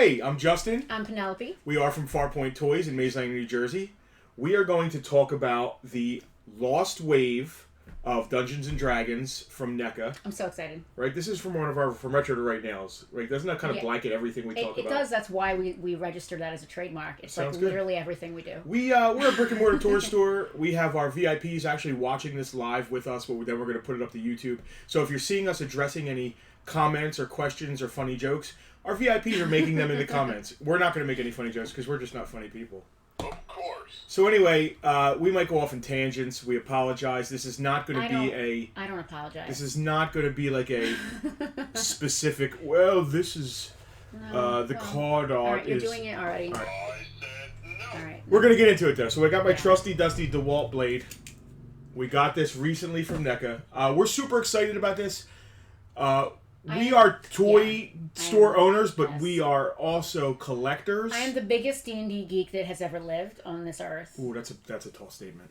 Hey, I'm Justin. I'm Penelope. We are from Farpoint Toys in Mays Landing, New Jersey. We are going to talk about the Lost Wave of Dungeons and Dragons from Neca. I'm so excited. Right, this is from one of our from Retro to Right Nows. Right, doesn't that kind of blanket everything we talk about? It does. That's why we registered that as a trademark. It's Sounds like good. literally everything we do. We're a brick and mortar toy store. We have our VIPs actually watching this live with us, but then we're going to put it up to YouTube. So if you're seeing us addressing any comments or questions or funny jokes, our VIPs are making them in the comments. We're not going to make any funny jokes because we're just not funny people. Of course. So anyway, we might go off in tangents. We apologize. This is not going to be I don't apologize. This is not going to be like a specific. Well, this is the card art. All right, you're is doing it already. All right. I said no. All right. We're going to get into it though. So I got my trusty dusty DeWalt blade. We got this recently from Neca. We're super excited about this. We are toy store owners, but we are also collectors. I am the biggest D&D geek that has ever lived on this earth. Ooh, that's a tall statement.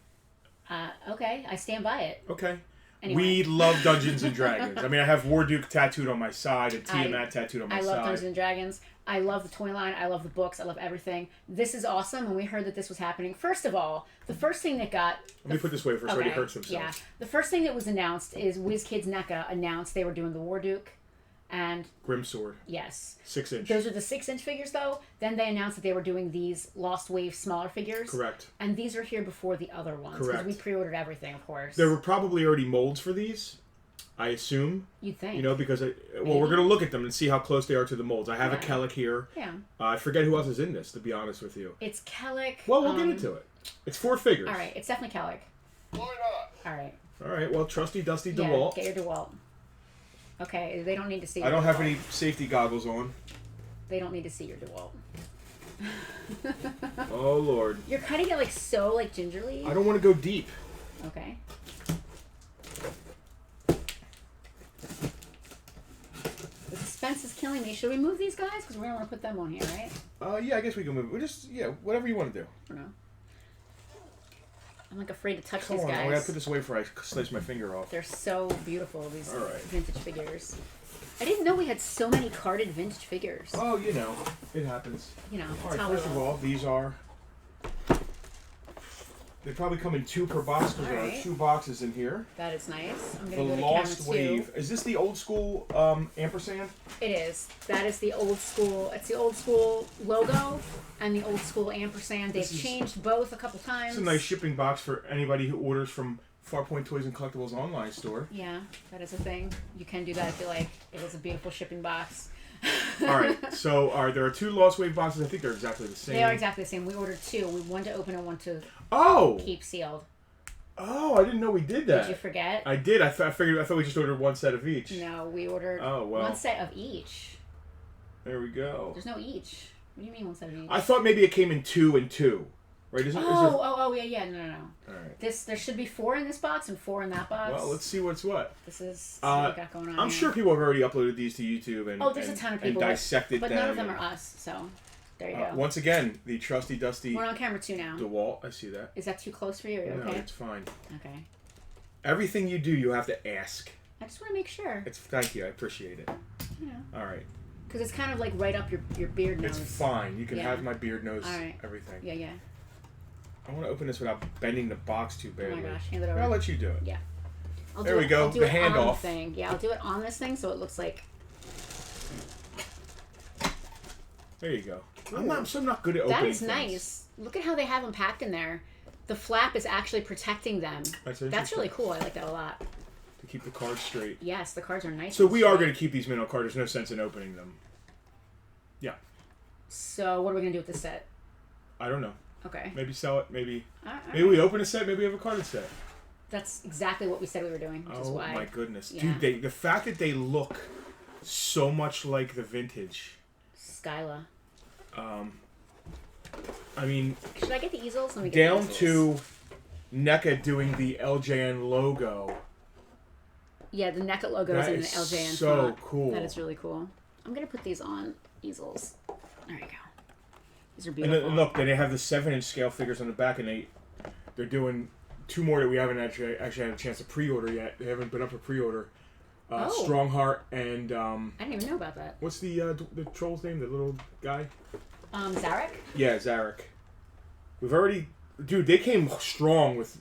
Okay, I stand by it. Okay. Anyway. We love Dungeons and Dragons. I mean, I have Warduke tattooed on my side and Tiamat tattooed on my side. I love Dungeons and Dragons. I love the toy line. I love the books. I love everything. This is awesome. When we heard that this was happening, first of all, the first thing that got... Let me put this way first. Already hurts themselves. Yeah. The first thing that was announced is WizKids NECA announced they were doing the Warduke and... Grimsword. Yes. 6-inch. Those are the 6-inch figures, though. Then they announced that they were doing these Lost Wave smaller figures. Correct. And these are here before the other ones. Correct. Because we pre-ordered everything, of course. There were probably already molds for these, I assume. You'd think. You know, because we're going to look at them and see how close they are to the molds. I have a Kellic here. Yeah. I forget who else is in this, to be honest with you. It's Kellic. Well, we'll get into it. It's 4 figures. All right. It's definitely Kellic. Why not? All right. All right. Well, trusty dusty Yeah, DeWalt. get your DeWalt. Okay, they don't need to see. I don't have any safety goggles on. They don't need to see your DeWalt. Oh Lord. You're cutting it like so like gingerly. I don't want to go deep. Okay. The suspense is killing me. Should we move these guys? Because we don't want to put them on here, right? Yeah, I guess we can move. We just whatever you want to do. I don't know. I'm like afraid to touch Come these on, guys. I gotta put this away before I slice my finger off. They're so beautiful, these All right. vintage figures. I didn't know we had so many carded vintage figures. Oh, you know, it happens. You know, All that's right, how we first of roll. all, these are... They probably come in 2 per box because there are Alright. 2 boxes in here. That is nice. I'm The gonna go to Lost camera 2. Wave. Is this the old school ampersand? It is. That is the old school. It's the old school logo and the old school ampersand. They've changed both a couple times. It's a nice shipping box for anybody who orders from Farpoint Toys and Collectibles online store. Yeah, that is a thing. You can do that if you like. It is a beautiful shipping box. Alright, so there are 2 Lost Wave boxes. I think they're exactly the same. They are exactly the same. We ordered 2. One to open and one to keep sealed. Oh, I didn't know we did that. Did you forget? I did. I thought we just ordered 1 set of each. No, we ordered one set of each. There we go. There's no each. What do you mean one set of each? I thought maybe it came in 2 and 2. Right? Yeah. No. Alright. There should be 4 in this box and 4 in that box. Well, let's see what's what. This is what we got going on. I'm sure people have already uploaded these to YouTube and there's a ton of people and dissected but them. none of them are us. So there you go. Once again, the trusty dusty We're on camera 2 now. DeWalt. I see that. Is that too close for you? Are you No, okay? it's fine. Okay. Everything you do, you have to ask. I just want to make sure. Thank you. I appreciate it. You know. All right. Because it's kind of like right up your beard nose. It's fine. You can have my beard nose. All right. Everything. Yeah. I want to open this without bending the box too badly. Oh my gosh, hand it over. I'll let you do it. Yeah. There we go. I'll do The it on handoff. the thing. Yeah, I'll do it on this thing so it looks like. There you go. I'm not good at opening That is things. nice. Look at how they have them packed in there. The flap is actually protecting them. That's really cool. I like that a lot. To keep the cards straight. Yes, the cards are nice. So we are going to keep these minnow cards. There's no sense in opening them. Yeah. So what are we going to do with this set? I don't know. Okay. Maybe sell it. Maybe All we open a set. Maybe we have a carded set. That's exactly what we said we were doing, which is why. Oh my goodness, Yeah. dude! The fact that they look so much like the vintage. Skyla. I mean, Should I get the easels? Let me get down the to easels. NECA doing the LJN logo. Yeah, the NECA logo is That in the is LJN so font. cool. That is really cool. I'm going to put these on easels. There you go. These are And beautiful. then, look, then they have the 7-inch scale figures on the back, and they're doing 2 more that we haven't actually had a chance to pre-order yet. They haven't been up for pre-order. Oh. Strongheart, and I didn't even know about that. what's the troll's name? The little guy? Zarek? Yeah, Zarek. We've already... Dude, they came strong with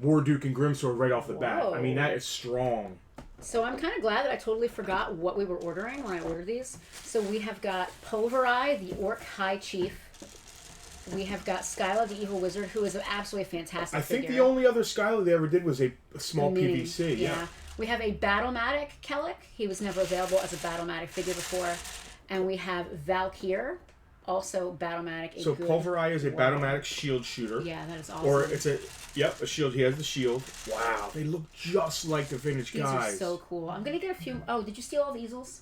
Warduke and Grimsword right off the bat. I mean, that is strong. So I'm kind of glad that I totally forgot what we were ordering when I ordered these. So we have got Pulverai, the Orc High Chief. We have got Skyla, the Evil Wizard, who is an absolutely fantastic think figure. the only other Skyla they ever did was a small mini. PVC. Yeah. We have a Battlematic Kellic. He was never available as a Battlematic figure before. And we have Valkyr, also Battlematic. So Pulverai is a Battlematic shield shooter. Yeah, that is awesome. Or it's a shield. He has the shield. Wow, they look just like the vintage guys. These are so cool. I'm gonna get a few. Oh, did you steal all the easels?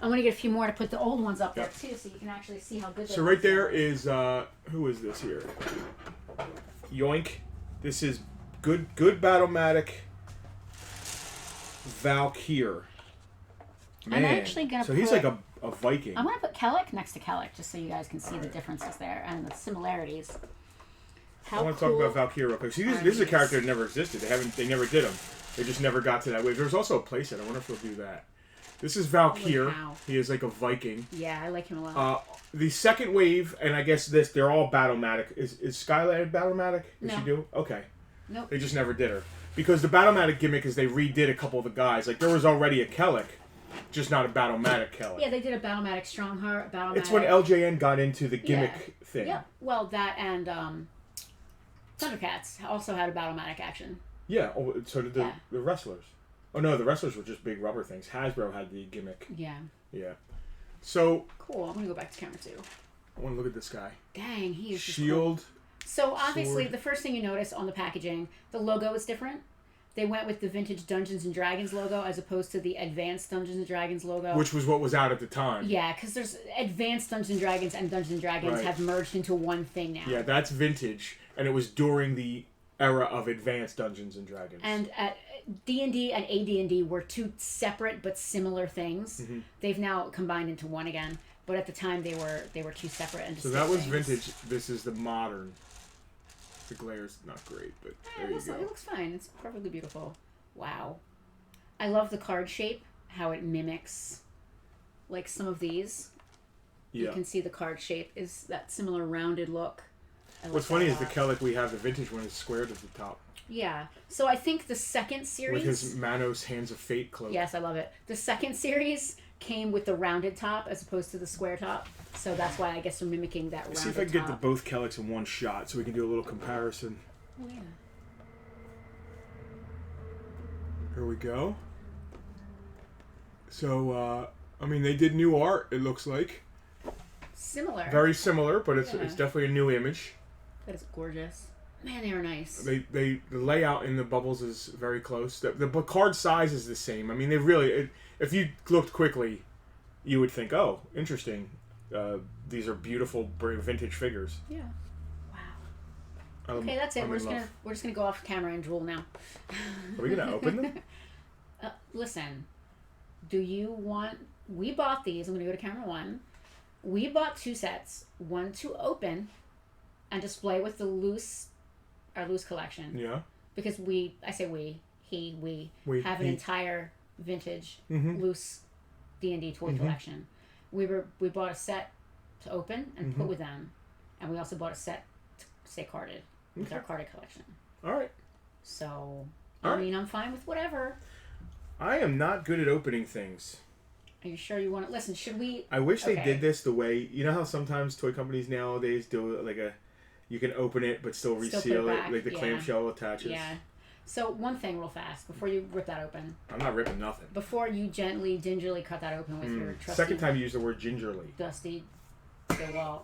I'm gonna get a few more to put the old ones up there too, so you can actually see how good they are. So right there is who is this here? Yoink. This is good Battlematic Valkyr. Man. I'm actually gonna. So he's like a Viking. I'm gonna put Kellic next to Kellic just so you guys can see the differences there and the similarities. I want to talk about Valkyr real quick. See, this is a character that never existed. They never did him. They just never got to that wave. There's also a playset. I wonder if they'll do that. This is Valkyr. He is like a Viking. Yeah, I like him a lot. The second wave, and I guess they're all Battlematic. Is Skyla Battlematic? Did she do? Okay. Nope. They just never did her. Because the Battlematic gimmick is they redid a couple of the guys. Like, there was already a Kellic, just not a Battlematic Kellic. Yeah, they did a Battlematic Strongheart, Battlematic... It's when LJN got into the gimmick thing. Yeah, well, that and Thundercats also had a Battlematic action. Yeah, so did the wrestlers. Oh, no, the wrestlers were just big rubber things. Hasbro had the gimmick. Yeah. Yeah. So... Cool, I'm going to go back to camera 2. I want to look at this guy. Dang, he is Shield. Cool. So, obviously, sword. the first thing you notice on the packaging, the logo is different. They went with the vintage Dungeons & Dragons logo as opposed to the advanced Dungeons & Dragons logo. Which was what was out at the time. Yeah, because there's advanced Dungeons & Dragons and Dungeons & Dragons have merged into one thing now. Yeah, that's vintage, and it was during the era of advanced Dungeons & Dragons. And D&D and AD&D were two separate but similar things. Mm-hmm. They've now combined into one again, but at the time they were two separate and distinct So that was things. vintage. This is the modern. The glare's not great, but there you go. It looks fine. It's perfectly beautiful. Wow. I love the card shape, how it mimics like some of these. Yeah. You can see the card shape is that similar rounded look. What's funny is the Kellic we have, the vintage one, is squared at the top. Yeah. So I think the second series... With his Manos Hands of Fate cloak. Yes, I love it. The second series came with the rounded top as opposed to the square top. So that's why I guess they're mimicking that rounded top. See if I can get the both Kellics in one shot so we can do a little comparison. Oh, yeah. Here we go. So, I mean, they did new art, it looks like. Similar. Very similar, but it's definitely a new image. That is gorgeous. Man, they are nice. The layout in the bubbles is very close. The card size is the same. I mean, they really... if you looked quickly, you would think, oh, interesting. These are beautiful vintage figures. Yeah. Wow. Okay, that's it. We're just gonna go off camera and drool now. Are we gonna open them? Listen, do you want... We bought these. I'm gonna go to camera 1. We bought 2 sets. One to open and display with the our loose collection. Yeah. Because we have an entire vintage loose D&D toy collection. We bought a set to open and put with them, and we also bought a set to stay carded with our carded collection. All right. So, I mean, I'm fine with whatever. I am not good at opening things. Are you sure you want to listen? Should we? I wish they did this the way, you know how sometimes toy companies nowadays do like you can open it but still reseal it, like the clamshell attaches. Yeah. So one thing real fast before you rip that open. I'm not ripping nothing. Before you gently, gingerly cut that open with your trusty... Second time you used the word gingerly. Dusty DeWalt.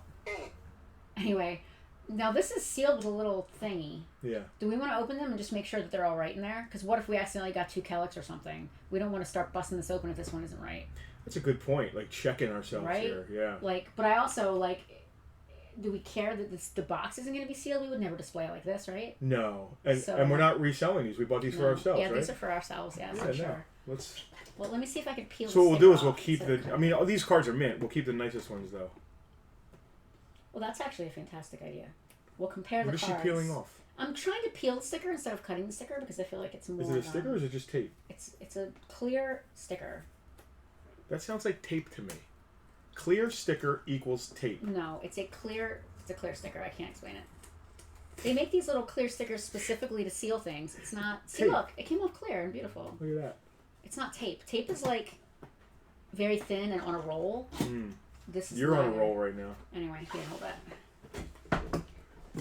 Anyway, now this is sealed with a little thingy. Yeah. Do we want to open them and just make sure that they're all right in there? Because what if we accidentally got 2 Kellics or something? We don't want to start busting this open if this one isn't right. That's a good point. Like checking ourselves here. Yeah. Like, but I also like... Do we care that the box isn't going to be sealed? We would never display it like this, right? No. And we're not reselling these. We bought these for ourselves, right? Yeah, these are for ourselves, for sure. No. Well, let me see if I can peel So what we'll do is we'll keep I mean, all these cards are mint. We'll keep the nicest ones, though. Well, that's actually a fantastic idea. We'll compare the cards. What is she peeling off? I'm trying to peel the sticker instead of cutting the sticker because I feel like it's more... Is it a sticker or is it just tape? It's a clear sticker. That sounds like tape to me. Clear sticker equals tape. No, it's a clear sticker. I can't explain it. They make these little clear stickers specifically to seal things. It's not... See, tape. Look. It came off clear and beautiful. Look at that. It's not tape. Tape is like very thin and on a roll. This is You're on a roll right now. Anyway, here, hold that.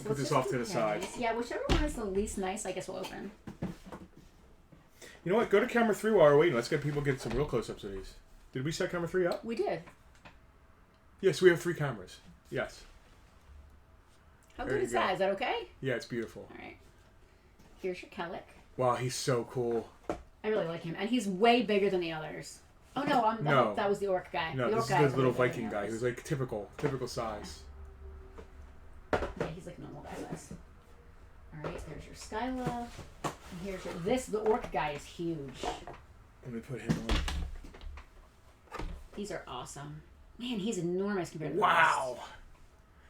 Put this off to the side. Yeah, whichever one is the least nice, I guess we'll open. You know what? Go to camera 3 while we're waiting. Let's get some real close-ups of these. Did we set camera 3 up? We did. Yes, we have 3 cameras. Yes. How good is that? Is that okay? Yeah, it's beautiful. All right. Here's your Kellic. Wow, he's so cool. I really like him. And he's way bigger than the others. Oh, no, no. That was the orc guy. No, the this is the little Viking guy who's like typical size. Yeah, he's like normal guy size. All right, there's your Skyla. And here's your... the orc guy is huge. Let me put him on. These are awesome. Man, he's enormous compared to Wow.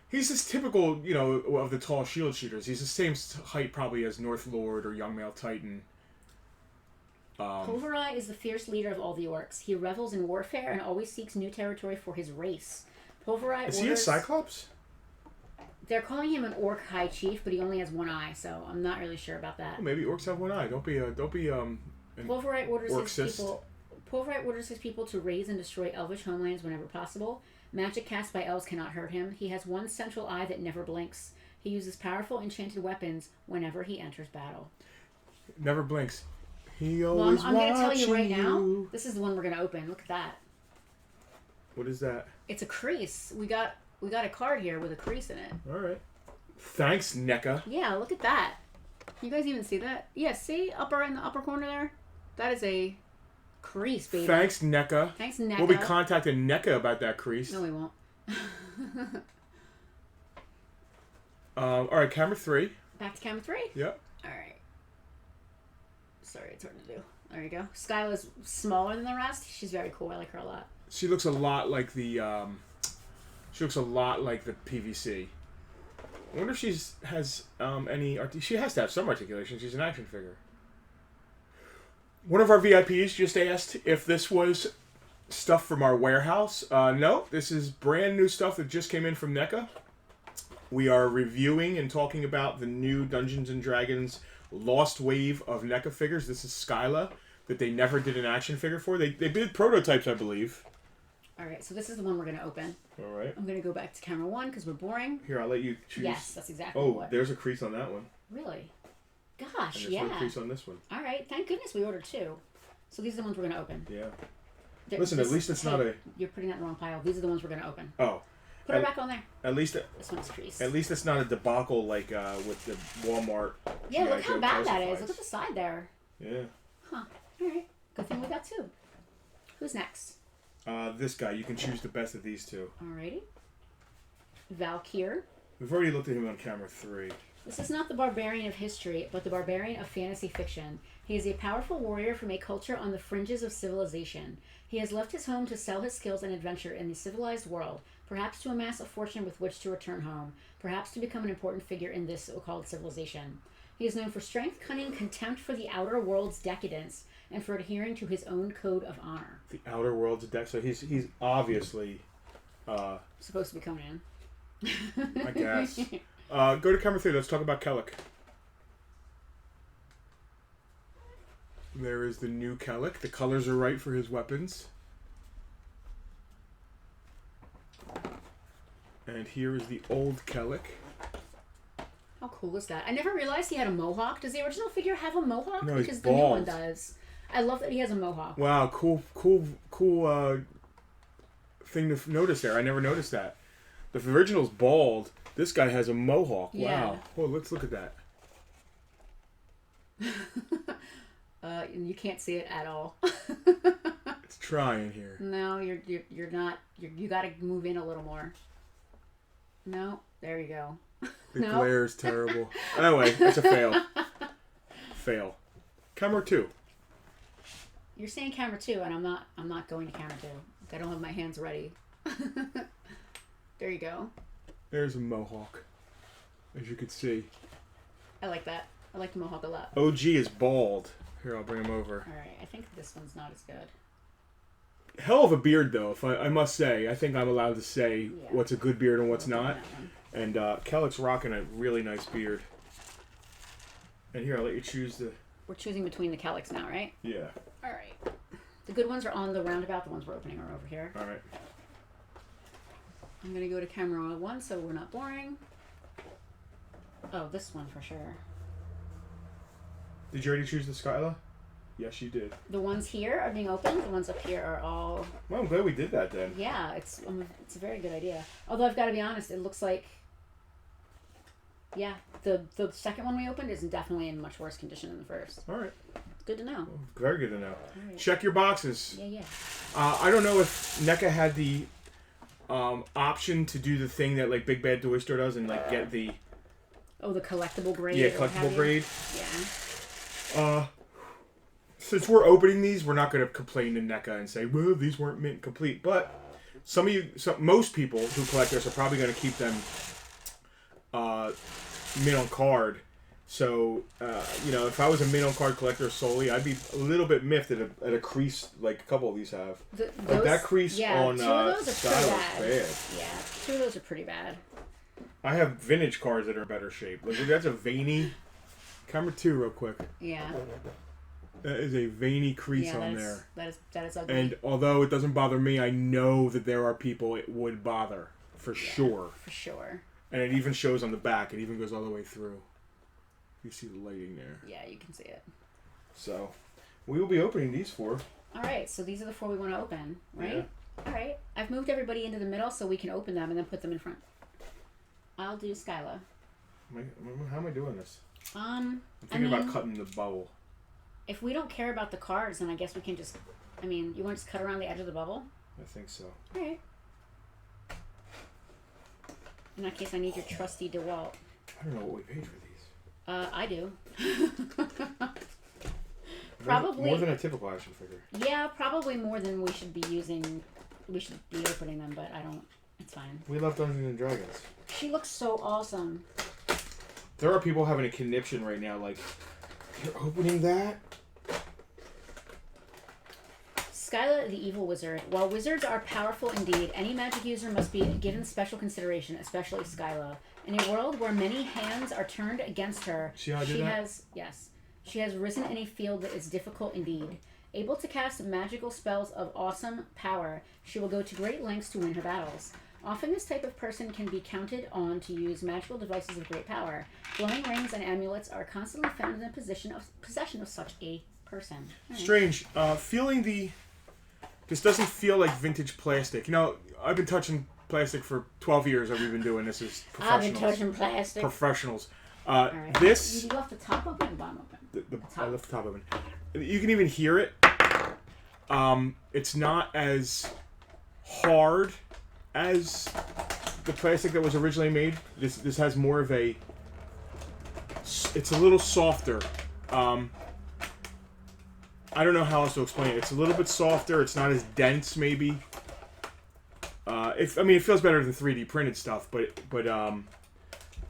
He's just typical, of the tall shield shooters. He's the same height probably as North Lord or Young Male Titan. Pulverai is the fierce leader of all the orcs. He revels in warfare and always seeks new territory for his race. Pulverai Is he a Cyclops? They're calling him an orc high chief, but he only has one eye, so I'm not really sure about that. Well, maybe orcs have one eye. Don't be Pulverai orders his people to raise and destroy elvish homelands whenever possible. Magic cast by elves cannot hurt him. He has one central eye that never blinks. He uses powerful enchanted weapons whenever he enters battle. Never blinks. He always I'm going to tell you right you. now, this is the one we're going to open. Look at that. What is that? It's a crease. We got a card here with a crease in it. All right. Thanks, Neca. Yeah, look at that. You guys even see that? Yeah, see in the upper corner there? That is a crease, baby. Thanks, Neca. Thanks, Neca. We'll be contacting Neca about that crease. No, we won't. All right, camera 3. Back to camera 3? Yep. All right. Sorry, it's hard to do. There you go. Skyla's smaller than the rest. She's very cool. I like her a lot. She looks a lot like the PVC. I wonder if she has any... She has to have some articulation. She's an action figure. One of our VIPs just asked if this was stuff from our warehouse. No, this is brand new stuff that just came in from NECA. We are reviewing and talking about the new Dungeons & Dragons Lost Wave of NECA figures. This is Skyla, that they never did an action figure for. They did prototypes, I believe. All right, so this is the one we're going to open. All right. I'm going to go back to camera 1 because we're boring. Here, I'll let you choose. Yes, that's exactly what. Oh, there's a crease on that one. Really? Gosh, and there's one crease on this one. All right, thank goodness we ordered 2. So these are the ones we're going to open. Yeah. Listen, at least it's not a... You're putting that in the wrong pile. These are the ones we're going to open. Oh. Put it back on there. At least... This one's creased. At least it's not a debacle like with the Walmart... Yeah, look how bad that is. Look at the side there. Yeah. Huh. All right. Good thing we got 2. Who's next? This guy. You can choose the best of these 2. Alrighty. Valkyr. We've already looked at him on camera 3. This is not the barbarian of history, but the barbarian of fantasy fiction. He is a powerful warrior from a culture on the fringes of civilization. He has left his home to sell his skills and adventure in the civilized world, perhaps to amass a fortune with which to return home, perhaps to become an important figure in this so-called civilization. He is known for strength, cunning, contempt for the outer world's decadence, and for adhering to his own code of honor. The outer world's so he's obviously supposed to be coming in. I guess. Go to camera 3. Let's talk about Kellic. There is the new Kellic. The colors are right for his weapons. And here is the old Kellic. How cool is that? I never realized he had a mohawk. Does the original figure have a mohawk? No, because the new one does. I love that he has a mohawk. Wow, cool thing to notice there. I never noticed that. The original's bald. This guy has a mohawk. Yeah. Wow. Oh, let's look at that. You can't see it at all. It's trying here. No, you're not. You got to move in a little more. No, there you go. The glare is terrible. Anyway, it's a fail. Fail. Camera 2. You're saying camera 2, and I'm not going to camera 2. I don't have my hands ready. There you go. There's a mohawk, as you can see. I like that. I like the mohawk a lot. OG is bald. Here, I'll bring him over. All right, I think this one's not as good. Hell of a beard, though. If I must say, I think I'm allowed to say what's a good beard and what's not. And Kellick's rocking a really nice beard. And here, I'll let you choose the... We're choosing between the Kellicks now, right? Yeah. All right. The good ones are on the roundabout. The ones we're opening are over here. All right. I'm going to go to camera 1 so we're not boring. Oh, this one for sure. Did you already choose the Skyla? Yes, you did. The ones here are being opened. The ones up here are all... Well, I'm glad we did that then. Yeah, it's a very good idea. Although I've got to be honest, it looks like... Yeah, the second one we opened is definitely in much worse condition than the first. All right. It's good to know. Well, very good to know. Right. Check your boxes. Yeah. I don't know if NECA had the option to do the thing that like Big Bad Toy Store does and like get the... Oh, the collectible grade? Yeah, collectible grade. Yeah. Since we're opening these, we're not going to complain to NECA and say, well, these weren't mint complete. But most people who collect this are probably going to keep them mint on card. So, if I was a mint on card collector solely, I'd be a little bit miffed at a crease like a couple of these have. Like that crease on Style is bad. Yeah, 2 of those are pretty bad. I have vintage cards that are in better shape. Like, that's a veiny... Camera 2 real quick. Yeah. That is a veiny crease on there. That is ugly. And although it doesn't bother me, I know that there are people it would bother. For sure. For sure. And it even shows on the back. It even goes all the way through. You see the lighting there. Yeah, you can see it. So, we will be opening these 4. Alright, so these are the 4 we want to open, right? Yeah. Alright. I've moved everybody into the middle so we can open them and then put them in front. I'll do Skyla. How am I doing this? I'm thinking about cutting the bubble. If we don't care about the cards, then I guess we can just... you want to just cut around the edge of the bubble? I think so. Alright. In that case, I need your trusty DeWalt. I don't know what we paid for these. I do. Probably... More than a typical action figure. Yeah, probably more than we should be using... We should be opening them, but I don't... It's fine. We love Dungeons and Dragons. She looks so awesome. There are people having a conniption right now, like, you're opening that? Skyla, the evil wizard. While wizards are powerful indeed, any magic user must be given special consideration, especially Skyla. In a world where many hands are turned against her, she has risen in a field that is difficult indeed. Able to cast magical spells of awesome power, she will go to great lengths to win her battles. Often this type of person can be counted on to use magical devices of great power. Glowing rings and amulets are constantly found in the possession of such a person. Right. Strange. This doesn't feel like vintage plastic. I've been touching plastic for 12 years that we've been doing this as professionals. I've been touching plastic. Professionals. Right. This... You left the top open or the bottom open? I left the top open. You can even hear it. It's not as hard as the plastic that was originally made. This has more of a... It's a little softer. I don't know how else to explain it. It's a little bit softer. It's not as dense, maybe. It feels better than 3D printed stuff, but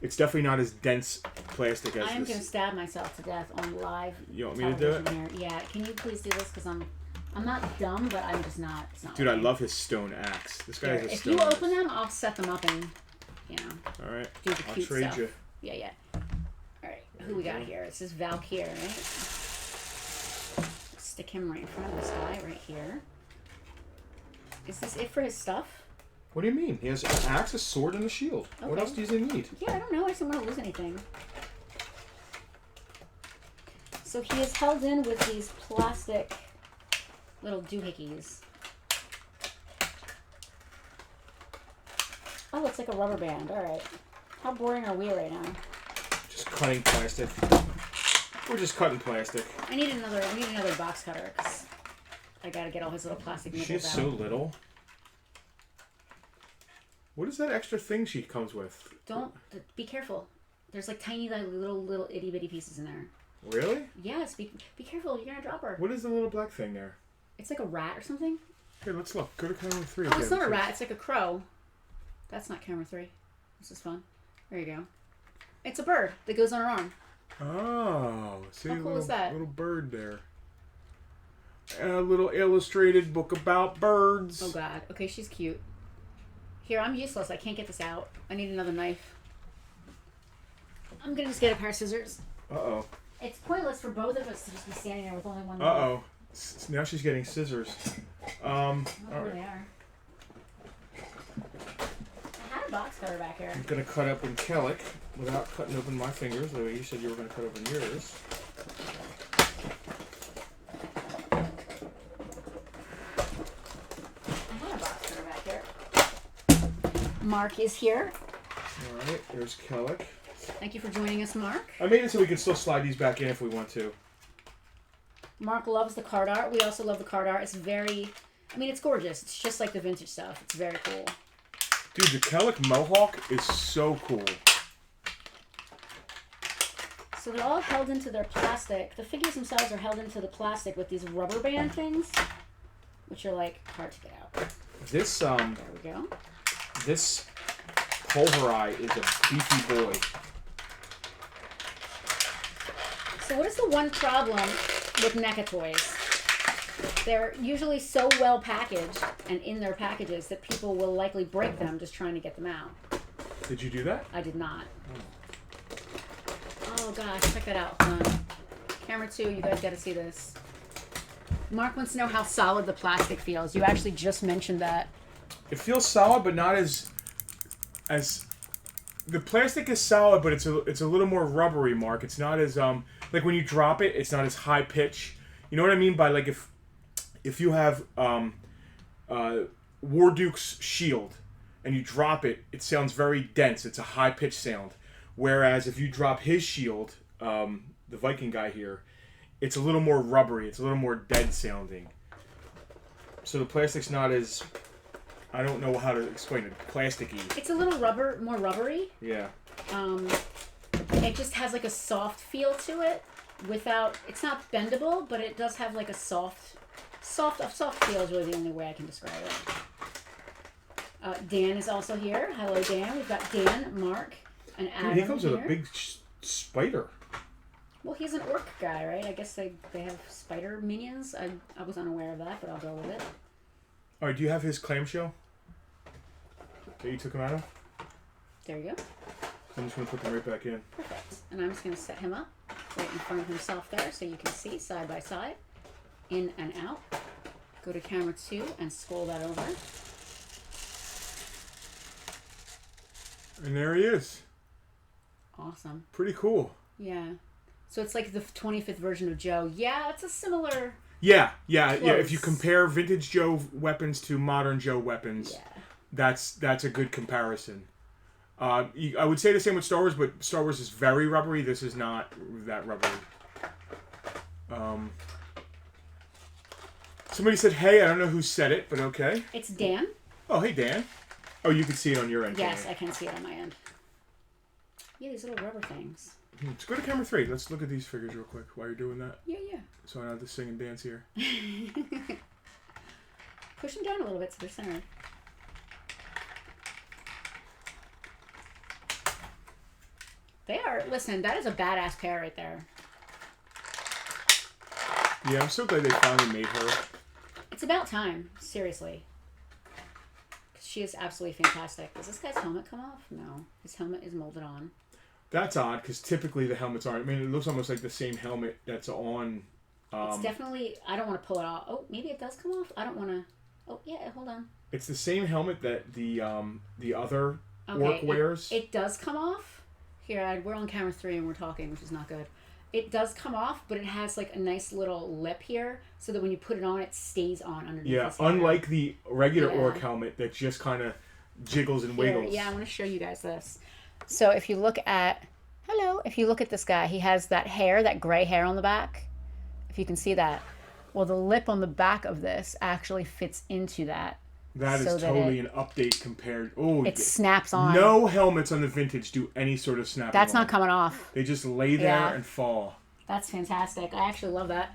it's definitely not as dense plastic as this. I'm going to stab myself to death on live. You want me to do it? Here. Yeah. Can you please do this? Because I'm not dumb, but I'm just not. It's not Dude, working. I love his stone axe. This guy has a stone axe. axe. If you open them, I'll set them up and, All right. do the cute trade stuff. you. Yeah. All right. Who we got here? This is Valkyr, right? Stick him right in front of this guy right here. Is this it for his stuff? What do you mean? He has an axe, a sword, and a shield. Okay. What else do you need? Yeah, I don't know. I just don't want to lose anything. So he is held in with these plastic little doohickeys. Oh, it's like a rubber band. All right. How boring are we right now? Just cutting plastic. We're just cutting plastic. We need another box cutter because I gotta get all his little plastic nipples out. She's so little. What is that extra thing she comes with? Be careful. There's like tiny little itty bitty pieces in there. Really? Yes. Be careful. You're gonna drop her. What is the little black thing there? It's like a rat or something. Here, let's look. Go to camera 3. Oh, it's not a rat. It's like a crow. That's not camera 3. This is fun. There you go. It's a bird that goes on her arm. Oh, see, how cool is that? Little bird there. a little illustrated book about birds. Oh God. Okay, she's cute. Here, I'm useless. I can't get this out. I need another knife. I'm gonna just get a pair of scissors. Uh-oh. It's pointless for both of us to just be standing there with only one knife. Uh-oh. Now she's getting scissors. Oh, here they are. I had a box cutter back here. I'm gonna cut open Kellic without cutting open my fingers, the way you said you were gonna cut open yours. I had a box cutter back here. Mark is here. Alright, there's Kellic. Thank you for joining us, Mark. I made it so we can still slide these back in if we want to. Mark loves the card art. We also love the card art. It's very... I mean, it's gorgeous. It's just like the vintage stuff. It's very cool. Dude, the Kellic Mohawk is so cool. So they're all held into their plastic. The figures themselves are held into the plastic with these rubber band things, which are, like, hard to get out. This, There we go. This Pulverai is a beefy boy. So what is the one problem with NECA toys? They're usually so well packaged and in their packages that people will likely break them just trying to get them out. Did you do that? I did not. Oh gosh, check that out. Hold on. Camera 2, you guys got to see this. Mark wants to know how solid the plastic feels. You actually just mentioned that. It feels solid, but not as the plastic is solid, but it's a little more rubbery, Mark. It's not as like when you drop it, it's not as high pitch. You know what I mean by, like, if you have Warduke's shield and you drop it, it sounds very dense. It's a high pitched sound. Whereas if you drop his shield, the Viking guy here, it's a little more rubbery. It's a little more dead sounding. So the plastic's not as, I don't know how to explain it, plasticky. It's a little more rubbery. Yeah. It just has like a soft feel to it. It's not bendable, but it does have like a soft feel is really the only way I can describe it. Dan is also here. Hello, Dan. We've got Dan, Mark, and Adam. Dude, he comes here. with a big spider. Well, he's an orc guy, right? I guess they have spider minions. I was unaware of that, but I'll go with it. All right, do you have his clamshell that you took him out of? There you go. I'm just going to put them right back in. Perfect. And I'm just going to set him up right in front of himself there so you can see side by side, in and out. Go to camera 2 and scroll that over. And there he is. Awesome. Pretty cool. Yeah. So it's like the 25th version of Joe. Yeah, it's a similar... Yeah. If you compare vintage Joe weapons to modern Joe weapons, that's a good comparison. I would say the same with Star Wars, but Star Wars is very rubbery. This is not that rubbery. Somebody said, hey, I don't know who said it, but okay. It's Dan. Oh, hey, Dan. Oh, you can see it on your end. Yes, I can see it on my end. Yeah, these little rubber things. Let's go to camera 3. Let's look at these figures real quick while you're doing that. Yeah. So I don't have to sing and dance here. Push them down a little bit so they're centered. They are, listen, that is a badass pair right there. Yeah, I'm so glad they finally made her. It's about time, seriously. She is absolutely fantastic. Does this guy's helmet come off? No. His helmet is molded on. That's odd, because typically the helmets aren't. I mean, it looks almost like the same helmet that's on... it's definitely... I don't want to pull it off. Oh, maybe it does come off? I don't want to... Oh, yeah, hold on. It's the same helmet that the other orc wears. It does come off. Here, we're on camera 3 and we're talking, which is not good. It does come off, but it has like a nice little lip here, so that when you put it on, it stays on underneath. Yeah, unlike the regular orc helmet that just kind of jiggles and wiggles. Yeah, I want to show you guys this. So if you look at... If you look at this guy, he has that hair, that gray hair on the back. If you can see that. Well, the lip on the back of this actually fits into that. That is totally an update compared... Oh, it snaps on. No helmets on the vintage do any sort of snapping. That's not coming off. They just lay there and fall. That's fantastic. I actually love that.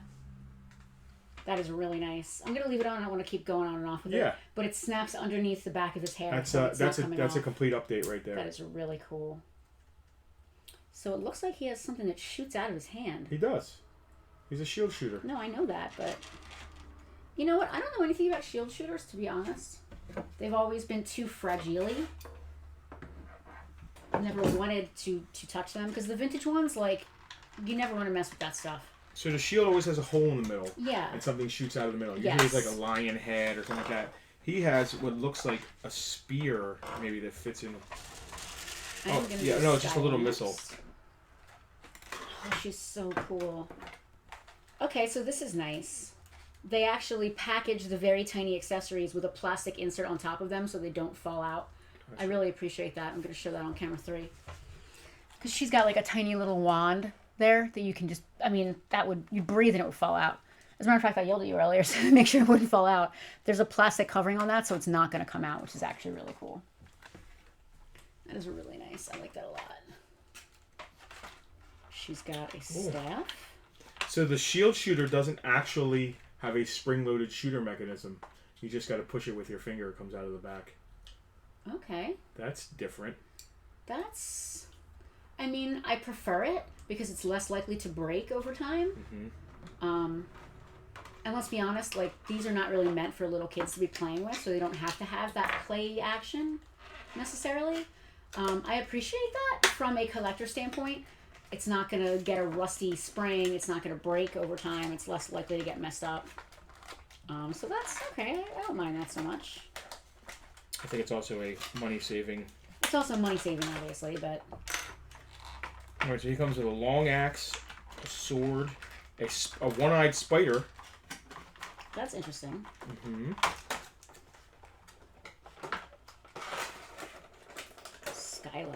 That is really nice. I'm going to leave it on. I don't want to keep going on and off with it. But it snaps underneath the back of his hair. That's a complete update right there. That is really cool. So it looks like he has something that shoots out of his hand. He does. He's a shield shooter. No, I know that, but You know what? I don't know anything about shield shooters, to be honest. They've always been too fragile. I never wanted to touch them because the vintage ones, like, you never want to mess with that stuff. So the shield always has a hole in the middle. Yeah. And something shoots out of the middle. Yes. Usually it's like a lion head or something like that. He has what looks like a spear, maybe, that fits in. It's just a little missile. Oh, she's so cool. Okay, so this is nice. They actually package the very tiny accessories with a plastic insert on top of them so they don't fall out. I really appreciate that. I'm going to show that on camera 3. Because she's got like a tiny little wand there that you can just, you'd breathe and it would fall out. As a matter of fact, I yelled at you earlier so make sure it wouldn't fall out. There's a plastic covering on that so it's not going to come out, which is actually really cool. That is really nice. I like that a lot. She's got a staff. So the shield shooter doesn't actually have a spring-loaded shooter mechanism. You just got to push it with your finger. It comes out of the back. Okay. That's different. I prefer it because it's less likely to break over time. Mm-hmm. And let's be honest, like, these are not really meant for little kids to be playing with, so they don't have to have that play action necessarily. I appreciate that from a collector standpoint. It's not going to get a rusty spring. It's not going to break over time. It's less likely to get messed up. So that's okay. I don't mind that so much. I think it's also a money-saving. It's also money-saving, obviously, but... Alright, so he comes with a long axe, a sword, a one-eyed spider. That's interesting. Mm-hmm. Skyla.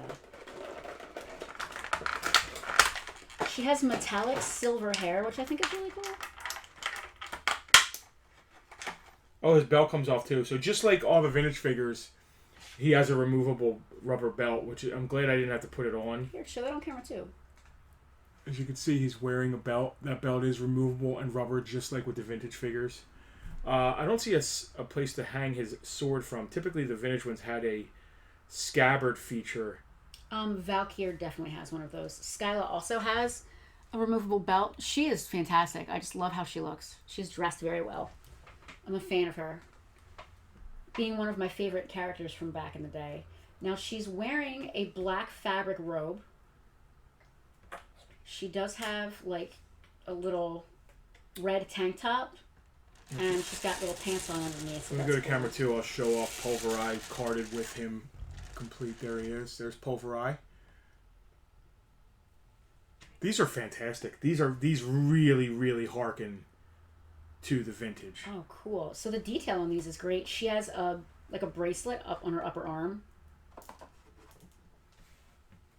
She has metallic silver hair, which I think is really cool. Oh, his belt comes off too. So just like all the vintage figures, he has a removable rubber belt, which I'm glad I didn't have to put it on. Here, show that on camera too. As you can see, he's wearing a belt. That belt is removable and rubber, just like with the vintage figures. I don't see a place to hang his sword from. Typically, the vintage ones had a scabbard feature. Valkyr definitely has one of those. Skyla also has a removable belt. She is fantastic. I just love how she looks. She's dressed very well. I'm a fan of her. Being one of my favorite characters from back in the day. Now, she's wearing a black fabric robe. She does have, like, a little red tank top. And she's got little pants on underneath. So let me go to camera 2. I'll show off Pulverai carded with him. Complete. There he is. There's Pulverai. These are fantastic. These really, really harken to the vintage. Oh, cool. So the detail on these is great. She has a bracelet up on her upper arm.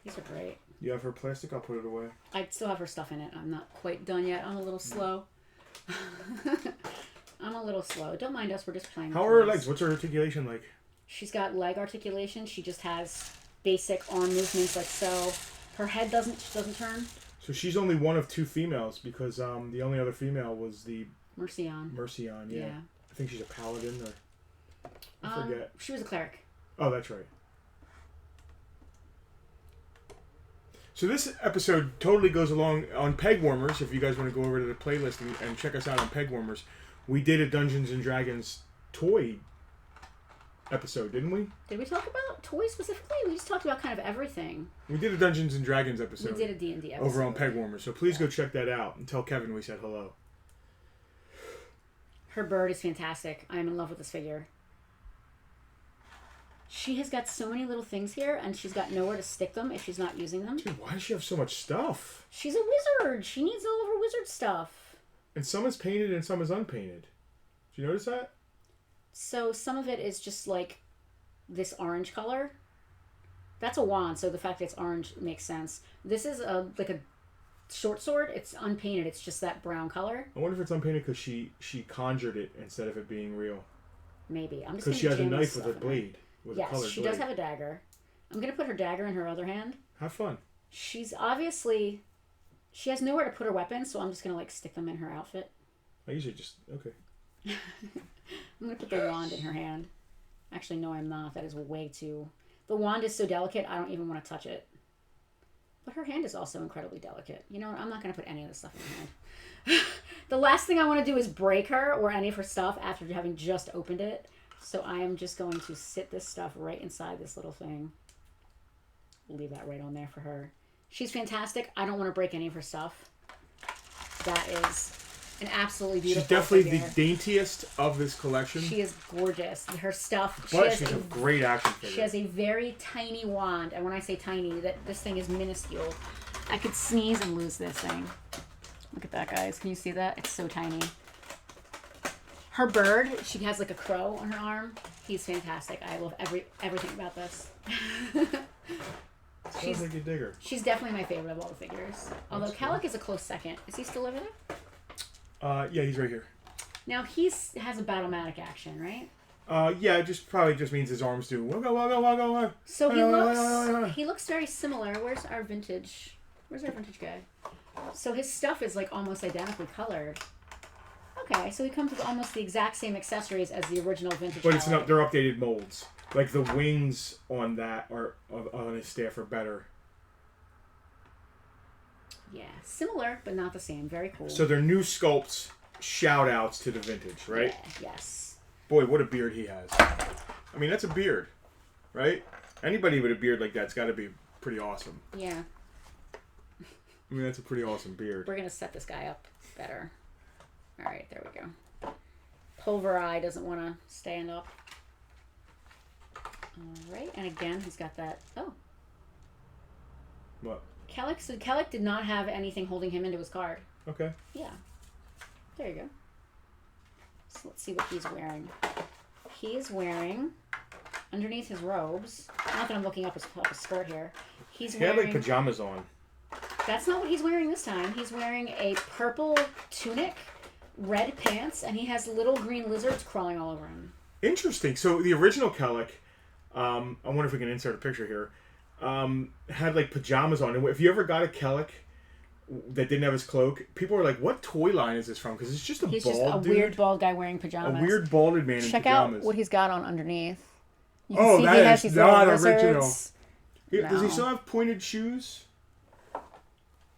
These are great. You have her plastic? I'll put it away. I still have her stuff in it. I'm not quite done yet. I'm a little slow. I'm a little slow. Don't mind us. We're just playing. How are her legs? What's her articulation like? She's got leg articulation. She just has basic arm movements like so. Her head doesn't turn. So she's only one of 2 females because the only other female was the Mercion. Mercion, yeah. I think she's a paladin or I forget. She was a cleric. Oh, that's right. So this episode totally goes along on Peg Warmers. If you guys want to go over to the playlist and check us out on Peg Warmers, we did a Dungeons and Dragons toy episode, didn't we? Did we talk about toys specifically? We just talked about kind of everything. We did a Dungeons and Dragons episode. We did a D&D episode. Over on Peg Warmers. So please go check that out and tell Kevin we said hello. Her bird is fantastic. I am in love with this figure. She has got so many little things here, and she's got nowhere to stick them if she's not using them. Dude, why does she have so much stuff? She's a wizard. She needs all of her wizard stuff. And some is painted and some is unpainted. Did you notice that? So some of it is just like this orange color. That's a wand, so the fact that it's orange makes sense. This is like a short sword. It's unpainted. It's just that brown color. I wonder if it's unpainted because she conjured it instead of it being real. Maybe. I'm just because she has a knife with a blade. Yes, she does have a dagger. I'm going to put her dagger in her other hand. Have fun. She's obviously... She has nowhere to put her weapons, so I'm just going to, like, stick them in her outfit. I usually just... Okay. I'm going to put the wand in her hand. Actually, no, I'm not. That is way too... The wand is so delicate, I don't even want to touch it. But her hand is also incredibly delicate. You know what? I'm not going to put any of this stuff in her hand. The last thing I want to do is break her or any of her stuff after having just opened it. So I am just going to sit this stuff right inside this little thing. Leave that right on there for her. She's fantastic. I don't want to break any of her stuff. That is an absolutely beautiful She's definitely figure. the daintiest of this collection. She is gorgeous. Her stuff. But she's a great action figure. She has a very tiny wand. And when I say tiny, that this thing is minuscule. I could sneeze and lose this thing. Look at that, guys. Can you see that? It's so tiny. Her bird, she has like a crow on her arm. He's fantastic. I love everything about this. Sounds like you dig her. She's definitely my favorite of all the figures. Although Calic is a close second. Is he still over there? Yeah, he's right here. Now has a Battle-matic action, right? Yeah, it probably just means his arms do wugga wugga wugga wugga. So he looks very similar. Where's our vintage guy? So his stuff is like almost identically colored. Okay, so he comes with almost the exact same accessories as the original vintage. But it's not. They're updated molds. Like the wings on that are on his staff are better. Yeah, similar but not the same. Very cool. So they're new sculpts. Shout outs to the vintage, right? Yeah, yes. Boy, what a beard he has. I mean, that's a beard, right? Anybody with a beard like that's got to be pretty awesome. Yeah. I mean, that's a pretty awesome beard. We're gonna set this guy up better. All right, there we go. Pulver Eye doesn't want to stand up. All right, and again, he's got that. Oh. What? Calic. So Calic did not have anything holding him into his card. Okay. Yeah. There you go. So let's see what he's wearing. He is wearing, underneath his robes, not that I'm looking up his skirt here, he had like pajamas on. That's not what he's wearing this time. He's wearing a purple tunic, red pants, and he has little green lizards crawling all over him. Interesting. So the original Calic, I wonder if we can insert a picture here, had like pajamas on. And if you ever got a Calic that didn't have his cloak, people were like, what toy line is this from? Because it's just a He's bald just a dude. weird bald guy wearing pajamas. A weird balded man in Check pajamas. out what he's got on underneath. You can see that he has is these not little original. lizards. Does he still have pointed shoes?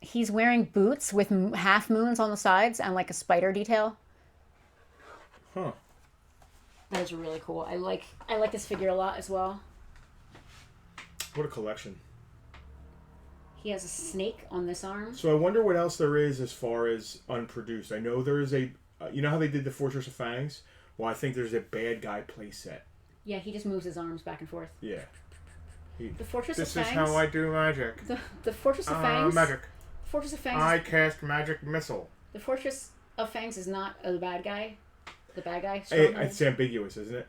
He's wearing boots with half moons on the sides and like a spider detail. Huh. That is really cool. I like this figure a lot as well. What a collection. He has a snake on this arm. So I wonder what else there is as far as unproduced. I know there is a... you know how they did the Fortress of Fangs? Well, I think there's a bad guy playset. Yeah, he just moves his arms back and forth. Yeah. The Fortress of Fangs... This is how I do magic. The Fortress of Fangs... Magic. Fortress of Fangs... I cast magic missile. The Fortress of Fangs is not a bad guy. The bad guy? It's ambiguous, isn't it?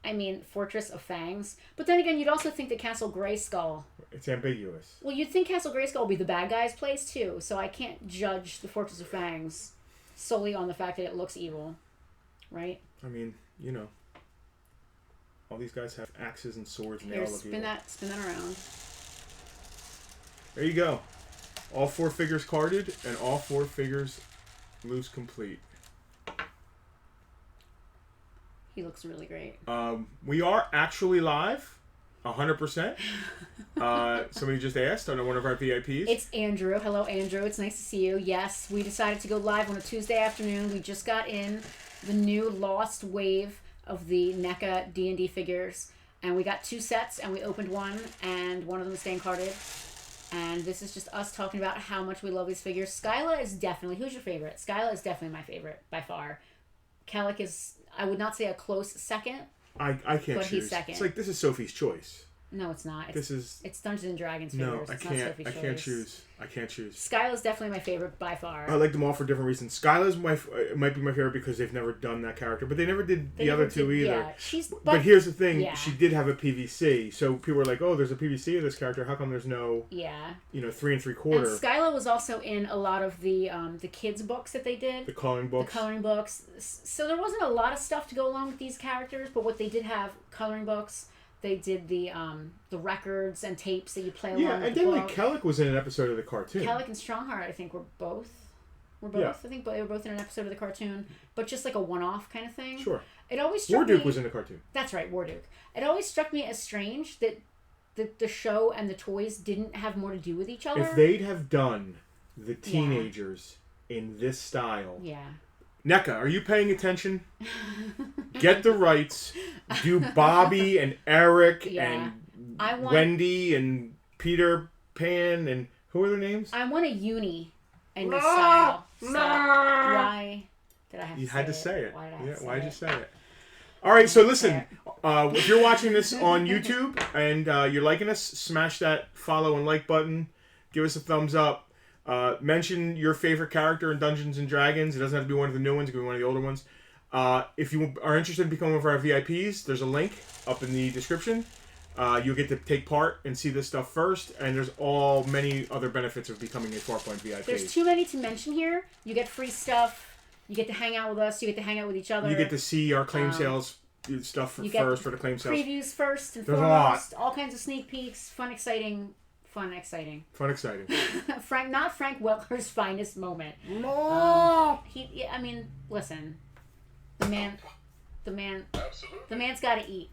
I mean, Fortress of Fangs. But then again, you'd also think that Castle Grayskull... It's ambiguous. Well, you'd think Castle Grayskull would be the bad guy's place, too. So I can't judge the Fortress of Fangs solely on the fact that it looks evil. Right? I mean, you know. All these guys have axes and swords and Here, they all look evil. spin that around. There you go. All 4 figures carded and all 4 figures loose complete. He looks really great. We are actually live. 100%. Somebody just asked on one of our VIPs. It's Andrew. Hello, Andrew. It's nice to see you. Yes, we decided to go live on a Tuesday afternoon. We just got in the new Lost Wave of the NECA D&D figures. And we got 2 sets, and we opened one, and one of them is staying carded. And this is just us talking about how much we love these figures. Skyla is definitely... Who's your favorite? Skyla is definitely my favorite, by far. Calic is, I would not say a close second. I can't but choose. He's second. It's like, this is Sophie's choice. No, it's not. It's Dungeons and Dragons figures. No, it's I not can't. Sophie's I can't choice. choose. I can't choose. Skyla's definitely my favorite by far. I like them all for different reasons. Skyla's might be my favorite because they've never done that character, but they never did the other two either. Yeah, but here's the thing: yeah. she did have a PVC, so people were like, "Oh, there's a PVC of this character. How come there's no?" Yeah. 3 3/4. And Skyla was also in a lot of the kids' books that they did. The coloring books. The coloring books. So there wasn't a lot of stuff to go along with these characters, but what they did have coloring books. They did the records and tapes that you play along with and the then book. Calic was in an episode of the cartoon. Calic and Strongheart, I think, were both. Yeah. I think they were both in an episode of the cartoon, but just like a one-off kind of thing. Sure. It always struck Warduke me, was in the cartoon. That's right, Warduke. It always struck me as strange that the show and the toys didn't have more to do with each other. If they'd have done the teenagers in this style, yeah, Neca, are you paying attention? Get the rights. Do Bobby and Eric and Wendy and Peter Pan and who are their names? I want a uni in this style. Why did I have to say it? You had to say it. Why did I have to say why did it? you say it? All right, so listen. If you're watching this on YouTube and you're liking us, smash that follow and like button. Give us a thumbs up. Mention your favorite character in Dungeons and Dragons. It doesn't have to be one of the new ones. It can be one of the older ones. If you are interested in becoming one of our VIPs, there's a link up in the description. You'll get to take part and see this stuff first, and there's many other benefits of becoming a Farpoint VIP. There's too many to mention here. You get free stuff. You get to hang out with us. You get to hang out with each other. You get to see our claim sales stuff first for the claim sales. Previews first and There's foremost. All kinds of sneak peeks. Fun, exciting. Frank Welker's finest moment. No. Listen. The man's got to eat.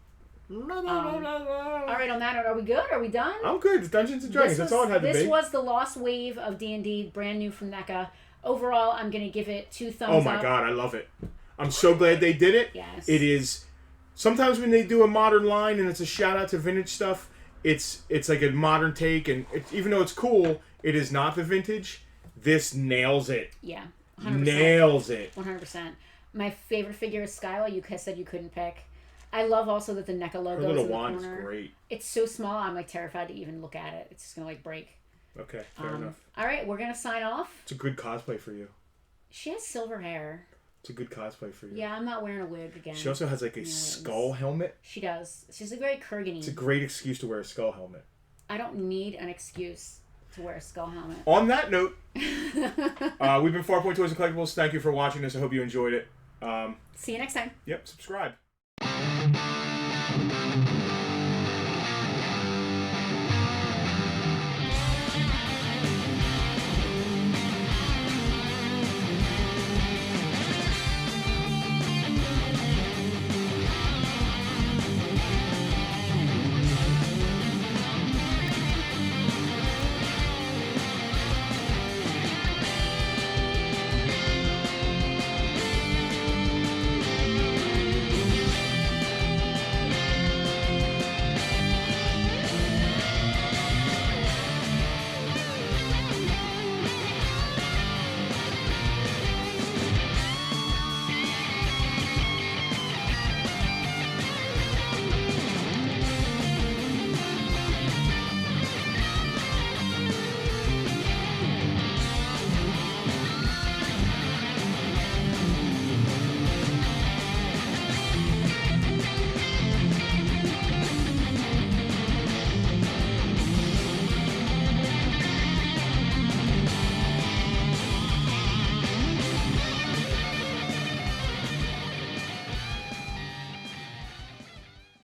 All right, on that note, are we good? Are we done? I'm good. It's Dungeons and Dragons. That's all it had to be. This was the Lost Wave of D&D, brand new from Neca. Overall, I'm going to give it 2 thumbs up. Oh my god, I love it. I'm so glad they did it. Yes. It is. Sometimes when they do a modern line and it's a shout out to vintage stuff, it's like a modern take, and even though it's cool, it is not the vintage. This nails it. Yeah, 100%. Nails it. 100%. My favorite figure is Skyla. You said you couldn't pick. I love also that the Neca logo Her little is in the wand corner. is great. It's so small, I'm like terrified to even look at it. It's just gonna break. Okay, fair enough. All right, we're gonna sign off. It's a good cosplay for you. She has silver hair. It's a good cosplay for you. Yeah, I'm not wearing a wig again. She also has like a skull helmet. She does. She's a very Kurgan-y. It's a great excuse to wear a skull helmet. I don't need an excuse to wear a skull helmet. On that note, we've been Farpoint Toys and Collectibles. Thank you for watching this. I hope you enjoyed it. See you next time. Yep, subscribe.